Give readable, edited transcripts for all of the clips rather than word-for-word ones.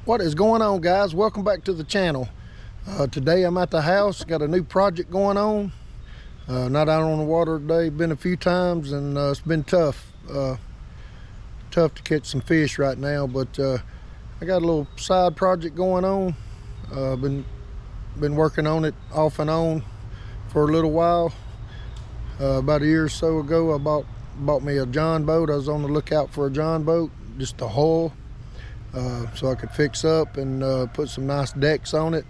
What is going on, guys? Welcome back to the channel. Today I'm at the house, got a new project going on. Not out on the water today, been a few times, and it's been tough to catch some fish right now, but I got a little side project going on. Been working on it off and on for a little while. About a year or so ago, I bought me a John boat. I was on the lookout for a John boat, just a hull, so I could fix up and put some nice decks on it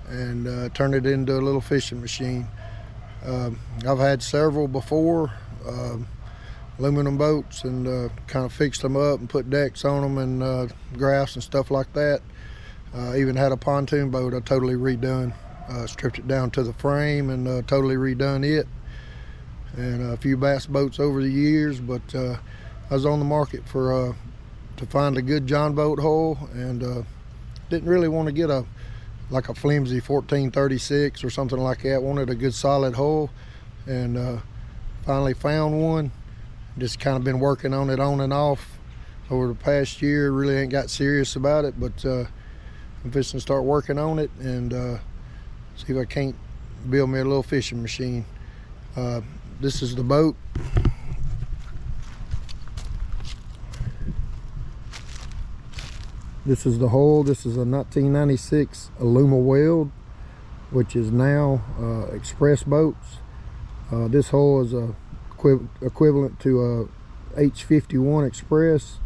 and turn it into a little fishing machine. I've had several before, aluminum boats, and kind of fixed them up and put decks on them and graphs and stuff like that. Even had a pontoon boat I totally redone, stripped it down to the frame and totally redone it, and a few bass boats over the years. But I was on the market for to find a good John boat hull, and didn't really want to get like a flimsy 1436 or something like that. Wanted a good solid hull, and finally found one. Just kind of been working on it on and off over the past year. Really ain't got serious about it, but I'm fixing to start working on it and see if I can't build me a little fishing machine. This is the boat. This is the hull. This is a 1996 Aluma weld, which is now Express boats. This hull is equivalent to a H51 Express,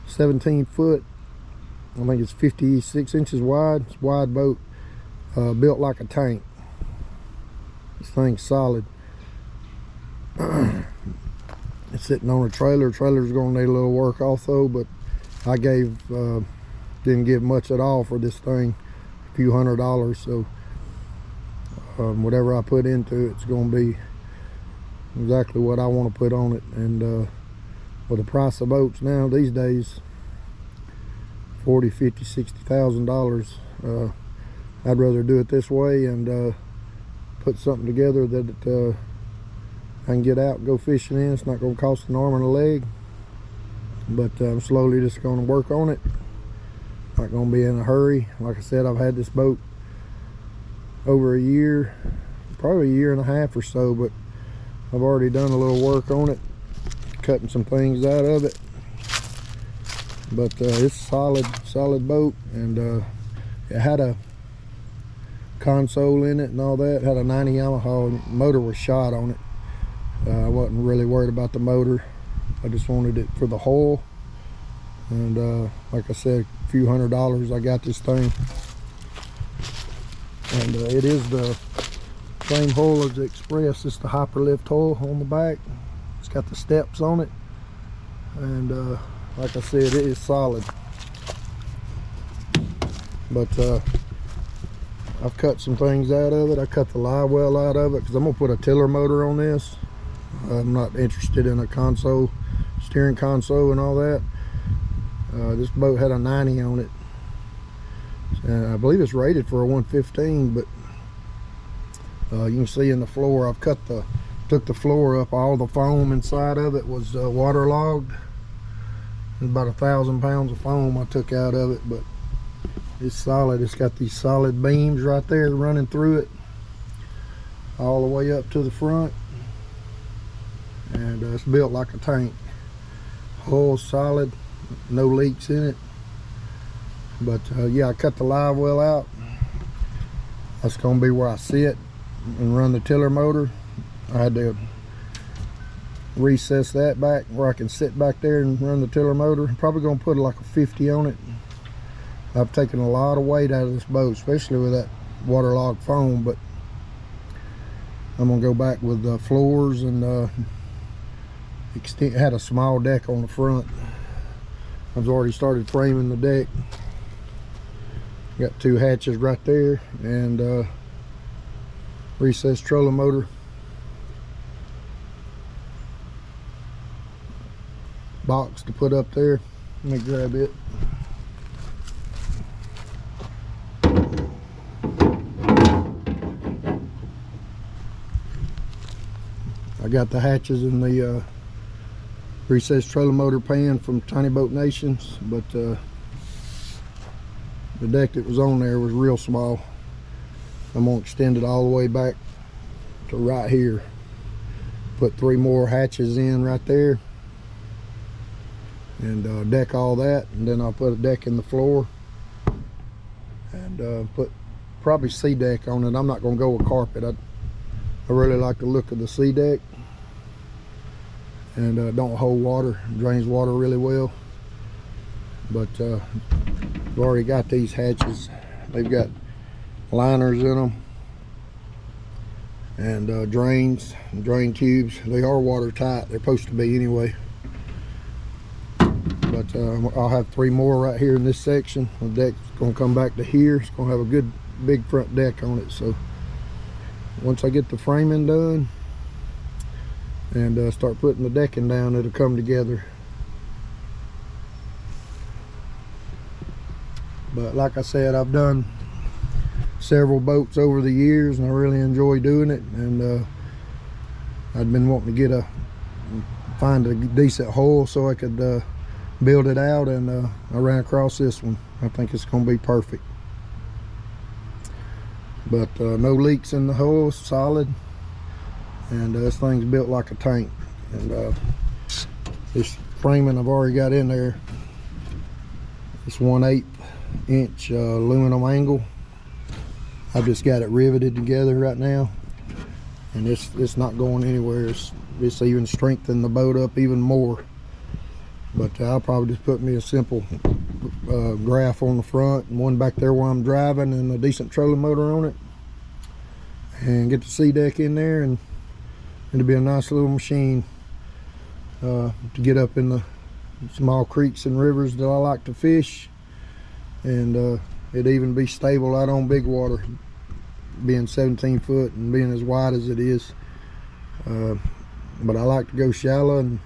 17 foot. I think it's 56 inches wide. It's a wide boat, built like a tank. This thing's solid. It's sitting on a trailer. Trailer's gonna need a little work also, but I didn't give much at all for this thing, a few $100s. So whatever I put into it's gonna be exactly what I want to put on it. And with the price of boats now these days, $40,000, $50,000, $60,000, I'd rather do it this way and put something together that I can get out and go fishing in. It's not going to cost an arm and a leg, but I'm slowly just going to work on it. Not going to be in a hurry. Like I said, I've had this boat over a year, probably a year and a half or so, but I've already done a little work on it, cutting some things out of it. But it's solid boat, and it had a console in it and all that. It had a 90 Yamaha. Motor was shot on it. I wasn't really worried about the motor. I just wanted it for the hull, and like I said, a few $100s, I got this thing. And it is the same hull as the Express. It's the Hyperlift hull on the back. It's got the steps on it, and like I said, it is solid. But I've cut some things out of it. I cut the live well out of it because I'm gonna put a tiller motor on this. I'm not interested in a console, steering console and all that. This boat had a 90 on it, and I believe it's rated for a 115, but you can see in the floor, I've took the floor up. All the foam inside of it was waterlogged. About 1,000 pounds of foam I took out of it, but it's solid. It's got these solid beams right there running through it all the way up to the front, and it's built like a tank. Hull solid, no leaks in it. But yeah, I cut the live well out. That's gonna be where I sit and run the tiller motor. I had to recess that back where I can sit back there and run the tiller motor. I'm probably gonna put like a 50 on it. I've taken a lot of weight out of this boat, especially with that waterlogged foam, but I'm gonna go back with the floors and had a small deck on the front. I've already started framing the deck. Got 2 hatches right there, and recessed trolling motor box to put up there. Let me grab it. I got the hatches in the recessed trailer motor pan from Tiny Boat Nations, but the deck that was on there was real small. I'm gonna extend it all the way back to right here. Put 3 more hatches in right there, and deck all that, and then I'll put a deck in the floor, and put probably sea deck on it. I'm not gonna go with carpet. I really like the look of the sea deck, and don't hold water, drains water really well. But I've already got these hatches. They've got liners in them, and drains, drain tubes. They are watertight. They're supposed to be anyway. But I'll have 3 more right here in this section. The deck's gonna come back to here. It's gonna have a good big front deck on it. So once I get the framing done and start putting the decking down, it'll come together. But like I said, I've done several boats over the years, and I really enjoy doing it. And I'd been wanting to find a decent hull so I could build it out, and I ran across this one. I think it's going to be perfect. But no leaks in the hull, solid, and this thing's built like a tank. And this framing I've already got in there. It's 1/8 inch aluminum angle. I've just got it riveted together right now, and it's not going anywhere. It's even strengthened the boat up even more. But I'll probably just put me a simple graph on the front, and one back there where I'm driving, and a decent trolling motor on it, and get the sea deck in there, and it'll be a nice little machine to get up in the small creeks and rivers that I like to fish. And it'd even be stable out on big water, being 17 foot and being as wide as it is. But I like to go shallow and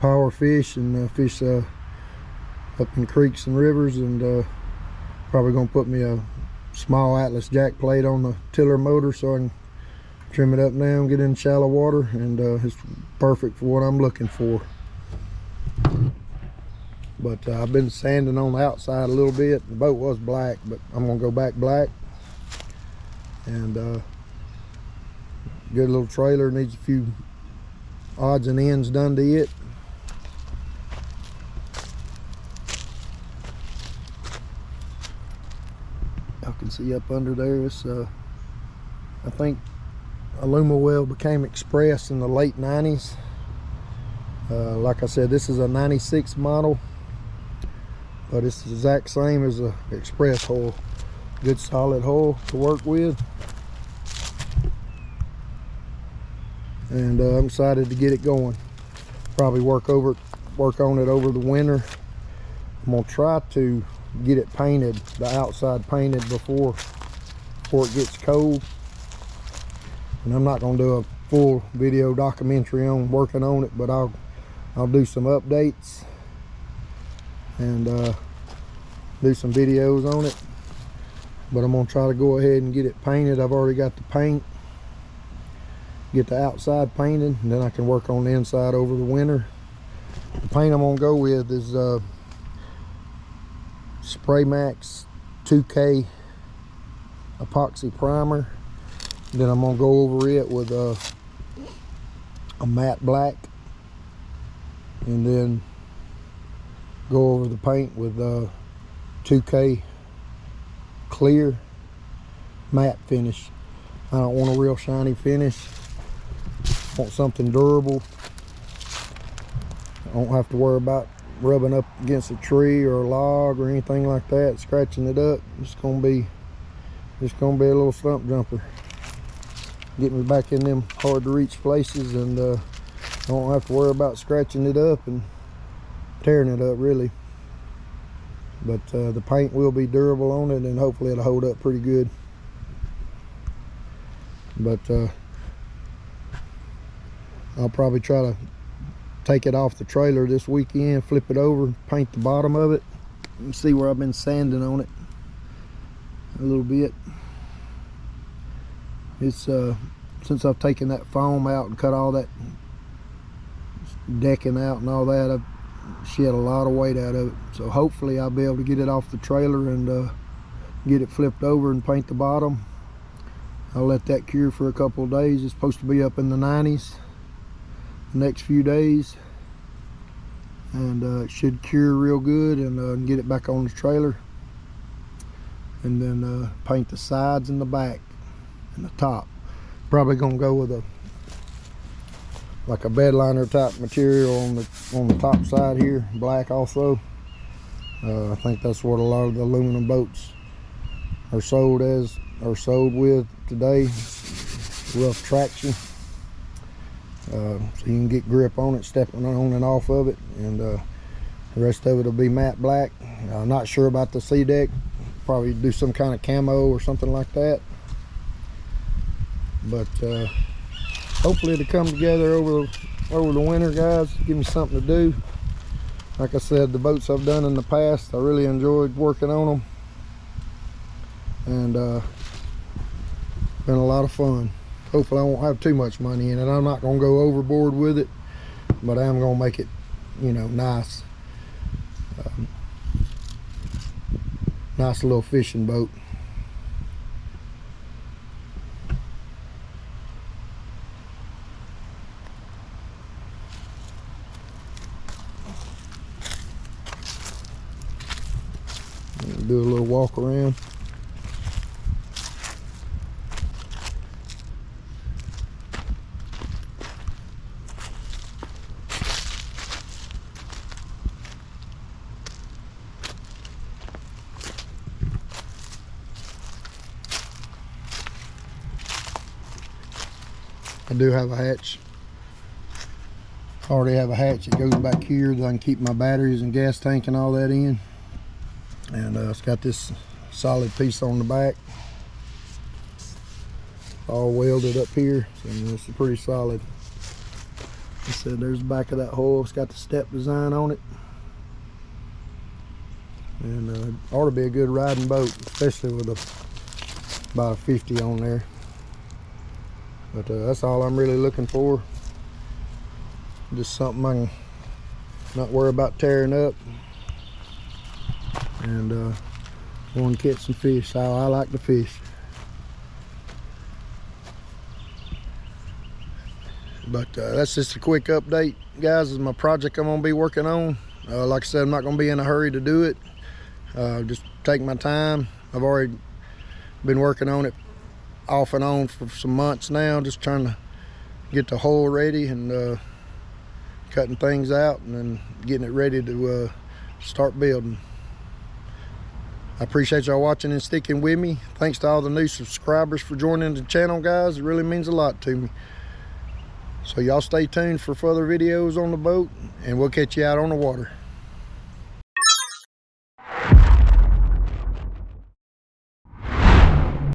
power fish, and fish up in creeks and rivers. And probably gonna put me a small Atlas jack plate on the tiller motor so I can trim it up down, get in shallow water, and it's perfect for what I'm looking for. But I've been sanding on the outside a little bit. The boat was black, but I'm gonna go back black. And good little trailer, needs a few odds and ends done to it. I can see up under there, it's I think Alumawell became Express in the late 90s. Like I said, this is a 96 model, but it's the exact same as a Express hull. Good solid hull to work with, and I'm excited to get it going. Probably work on it over the winter. I'm gonna try to get it painted, the outside painted before it gets cold. And I'm not gonna do a full video documentary on working on it, but I'll do some updates and do some videos on it. But I'm gonna try to go ahead and get it painted. I've already got the paint, get the outside painted, and then I can work on the inside over the winter. The paint I'm gonna go with is Spray Max 2K epoxy primer. Then I'm gonna go over it with a matte black, and then go over the paint with 2K clear matte finish. I don't want a real shiny finish. I want something durable. I don't have to worry about rubbing up against a tree or a log or anything like that, scratching it up. It's gonna be a little stump jumper. Get me back in them hard to reach places, and I don't have to worry about scratching it up and tearing it up really. But the paint will be durable on it, and hopefully it'll hold up pretty good. But I'll probably try to take it off the trailer this weekend, flip it over, paint the bottom of it. You can see where I've been sanding on it a little bit. It's since I've taken that foam out and cut all that decking out and all that, I've shed a lot of weight out of it. So hopefully I'll be able to get it off the trailer and get it flipped over and paint the bottom. I'll let that cure for a couple of days. It's supposed to be up in the 90s the next few days, and it should cure real good, and get it back on the trailer, and then paint the sides and the back and the top. Probably gonna go with like a bed liner type material on the top side here, black also. I think that's what a lot of the aluminum boats are sold with today. Rough traction, so you can get grip on it, stepping on and off of it, and the rest of it will be matte black. I'm not sure about the sea deck. Probably do some kind of camo or something like that, but hopefully it'll come together over the winter, guys. Give me something to do. Like I said, the boats I've done in the past, I really enjoyed working on them, and been a lot of fun. Hopefully I won't have too much money in it. I'm not gonna go overboard with it, but I am gonna make it, you know, nice. Nice little fishing boat. Do a little walk around. I do have a hatch. I already have a hatch that goes back here that I can keep my batteries and gas tank and all that in. And it's got this solid piece on the back, all welded up here, so it's pretty solid. Like I said, there's the back of that hole. It's got the step design on it, and ought to be a good riding boat, especially with about a 50 on there. But that's all I'm really looking for. Just something I can not worry about tearing up, and want to catch some fish. How I like to fish. But that's just a quick update, guys. Is my project I'm gonna be working on. Like I said, I'm not gonna be in a hurry to do it. Just take my time. I've already been working on it off and on for some months now, just trying to get the hull ready and cutting things out and then getting it ready to start building. I appreciate y'all watching and sticking with me. Thanks to all the new subscribers for joining the channel, guys. It really means a lot to me. So y'all stay tuned for further videos on the boat, and we'll catch you out on the water.